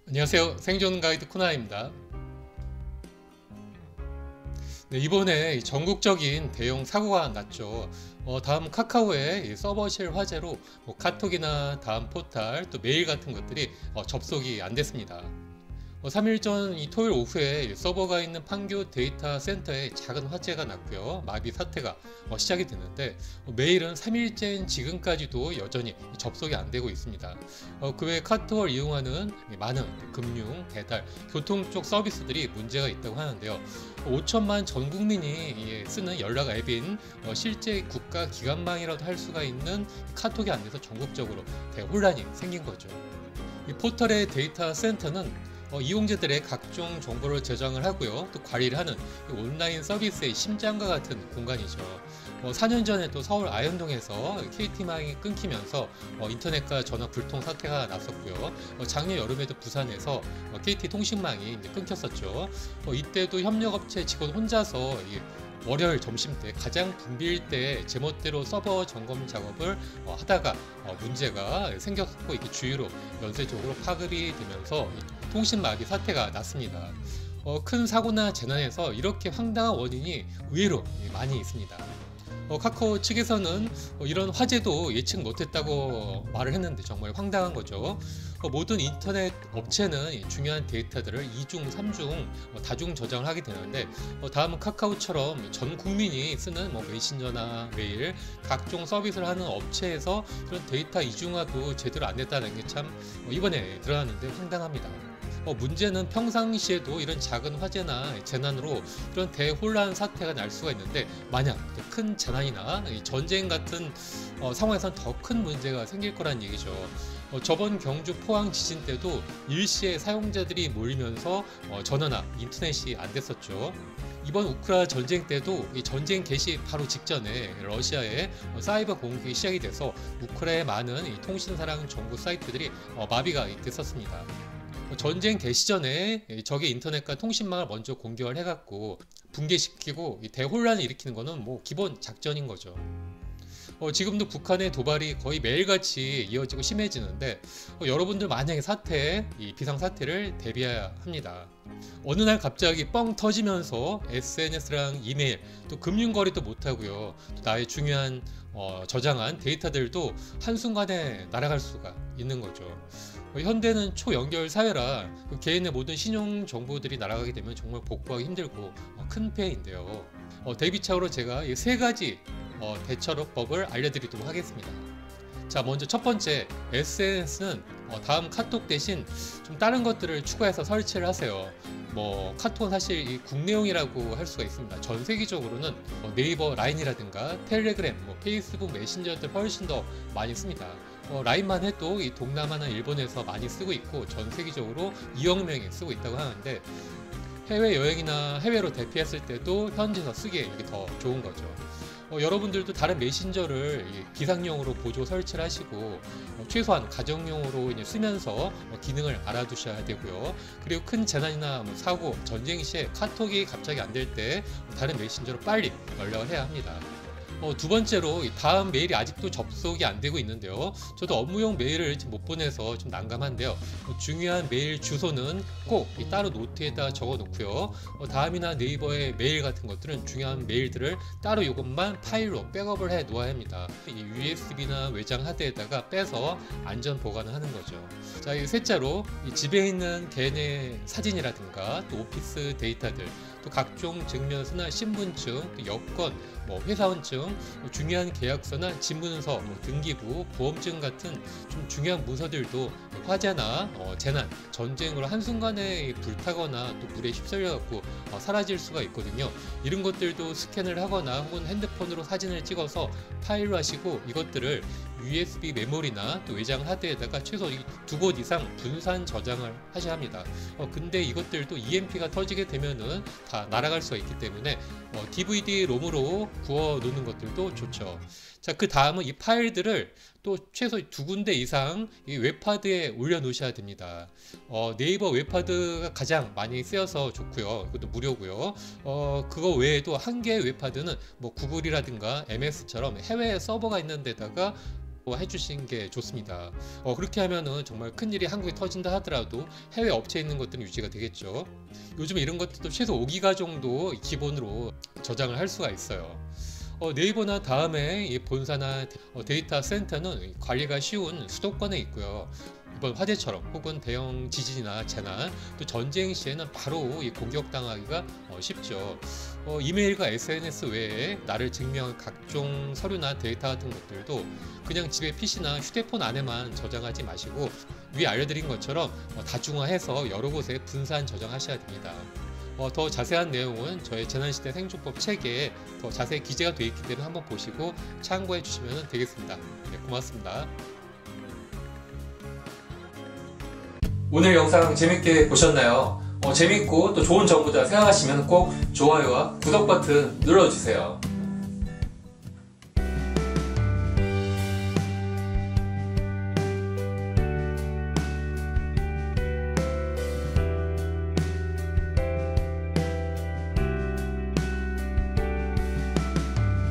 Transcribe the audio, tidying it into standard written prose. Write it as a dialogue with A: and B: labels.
A: 안녕하세요. 생존 가이드 코나입니다. 네, 이번에 전국적인 대형 사고가 났죠. 다음 카카오의 이 서버실 화재로 카톡이나 다음 포탈 또 메일 같은 것들이 접속이 안 됐습니다. 3일 전 이 토요일 오후에 서버가 있는 판교 데이터 센터에 작은 화재가 났고요. 마비 사태가 시작이 됐는데 메일은 3일째인 지금까지도 여전히 접속이 안 되고 있습니다. 그 외 카톡을 이용하는 많은 금융, 배달, 교통 쪽 서비스들이 문제가 있다고 하는데요. 5천만 전 국민이 쓰는 연락 앱인 실제 국가 기관망이라도 할 수가 있는 카톡이 안 돼서 전국적으로 대혼란이 생긴 거죠. 이 포털의 데이터 센터는 이용자들의 각종 정보를 저장을 하고요, 또 관리를 하는 온라인 서비스의 심장과 같은 공간이죠. 4년 전에도 서울 아현동에서 KT망이 끊기면서 인터넷과 전화 불통 사태가 났었고요. 작년 여름에도 부산에서 KT 통신망이 끊겼었죠. 이때도 협력업체 직원 혼자서 월요일 점심때 가장 붐빌 때 제멋대로 서버 점검 작업을 하다가 문제가 생겼고, 이게 주위로 연쇄적으로 파급이 되면서 통신 마비 사태가 났습니다. 큰 사고나 재난에서 이렇게 황당한 원인이 의외로 많이 있습니다. 카카오 측에서는 이런 화재도 예측 못했다고 말을 했는데 정말 황당한 거죠. 모든 인터넷 업체는 중요한 데이터들을 2중, 3중 다중 저장을 하게 되는데, 다음은 카카오처럼 전 국민이 쓰는 메신저나 메일, 각종 서비스를 하는 업체에서 그런 데이터 이중화도 제대로 안 됐다는 게 참 이번에 드러났는데 황당합니다. 문제는 평상시에도 이런 작은 화재나 재난으로 이런 대혼란 사태가 날 수가 있는데, 만약 큰 재난이나 전쟁 같은 상황에선 더 큰 문제가 생길 거란 얘기죠. 저번 경주 포항 지진 때도 일시에 사용자들이 몰리면서 전화나 인터넷이 안 됐었죠. 이번 우크라 전쟁 때도 이 전쟁 개시 바로 직전에 러시아의 사이버 공격이 시작이 돼서 우크라의 많은 이 통신사랑 정부 사이트들이 마비가 됐었습니다. 전쟁 개시 전에 적의 인터넷과 통신망을 먼저 공격을 해갖고 붕괴시키고 대혼란을 일으키는 거는 기본 작전인 거죠. 지금도 북한의 도발이 거의 매일같이 이어지고 심해지는데, 여러분들 만약에 이 비상사태를 대비해야 합니다. 어느 날 갑자기 뻥 터지면서 SNS랑 이메일, 또 금융거래도 못하고요, 또 나의 중요한 저장한 데이터들도 한순간에 날아갈 수가 있는 거죠. 현대는 초연결 사회라 개인의 모든 신용 정보들이 날아가게 되면 정말 복구하기 힘들고 큰 피해인데요. 대비책으로 제가 이 세 가지 대처법을 알려드리도록 하겠습니다. 자, 먼저 첫 번째, SNS는 다음 카톡 대신 좀 다른 것들을 추가해서 설치를 하세요. 카톡은 사실 이 국내용이라고 할 수가 있습니다. 전 세계적으로는 네이버 라인이라든가 텔레그램, 페이스북 메신저들 훨씬 더 많이 씁니다. 라인만 해도 이 동남아나 일본에서 많이 쓰고 있고 전 세계적으로 2억 명이 쓰고 있다고 하는데, 해외여행이나 해외로 대피했을 때도 현지에서 쓰기에 이게 더 좋은 거죠. 여러분들도 다른 메신저를 비상용으로 보조 설치를 하시고 최소한 가정용으로 이제 쓰면서 기능을 알아두셔야 되고요. 그리고 큰 재난이나 사고, 전쟁 시에 카톡이 갑자기 안 될 때 다른 메신저로 빨리 연락을 해야 합니다. 두 번째로 다음 메일이 아직도 접속이 안 되고 있는데요. 저도 업무용 메일을 못 보내서 좀 난감한데요. 중요한 메일 주소는 꼭 따로 노트에다 적어 놓고요. 다음이나 네이버의 메일 같은 것들은 중요한 메일들을 따로 이것만 파일로 백업을 해 놓아야 합니다. 이 USB나 외장 하드에다가 빼서 안전 보관을 하는 거죠. 자, 셋째로 집에 있는 개인의 사진이라든가 또 오피스 데이터들, 또 각종 증명서나 신분증, 또 여권, 회사원증, 중요한 계약서나 집문서, 등기부, 보험증 같은 좀 중요한 문서들도 화재나 재난, 전쟁으로 한순간에 불타거나 또 물에 휩쓸려 갖고 사라질 수가 있거든요. 이런 것들도 스캔을 하거나 혹은 핸드폰으로 사진을 찍어서 파일로 하시고 이것들을 USB 메모리나 또 외장 하드에다가 최소 2곳 이상 분산 저장을 하셔야 합니다. 근데 이것들도 EMP가 터지게 되면은 다 날아갈 수가 있기 때문에 DVD 롬으로 구워 놓는 것들도 좋죠. 자, 그 다음은 이 파일들을 또 최소 2군데 이상 이 웹하드에 올려 놓으셔야 됩니다. 네이버 웹하드가 가장 많이 쓰여서 좋고요. 이것도 무료고요. 그거 외에도 한 개의 웹하드는 구글이라든가 MS처럼 해외 서버가 있는 데다가 해주신 게 좋습니다. 그렇게 하면은 정말 큰일이 한국에 터진다 하더라도 해외 업체에 있는 것들은 유지가 되겠죠. 요즘 이런 것들도 최소 5기가 정도 기본으로 저장을 할 수가 있어요. 네이버나 다음에 이 본사나 데이터 센터는 관리가 쉬운 수도권에 있고요. 이번 화재처럼 혹은 대형 지진이나 재난 또 전쟁 시에는 바로 이 공격당하기가 쉽죠. 이메일과 SNS 외에 나를 증명한 각종 서류나 데이터 같은 것들도 그냥 집에 PC나 휴대폰 안에만 저장하지 마시고 위에 알려드린 것처럼 다중화해서 여러 곳에 분산 저장하셔야 됩니다. 더 자세한 내용은 저의 재난시대 생존법 책에 더 자세히 기재가 되어 있기 때문에 한번 보시고 참고해 주시면 되겠습니다. 네, 고맙습니다. 오늘 영상 재밌게 보셨나요? 재밌고 또 좋은 정보다 생각하시면 꼭 좋아요와 구독 버튼 눌러주세요.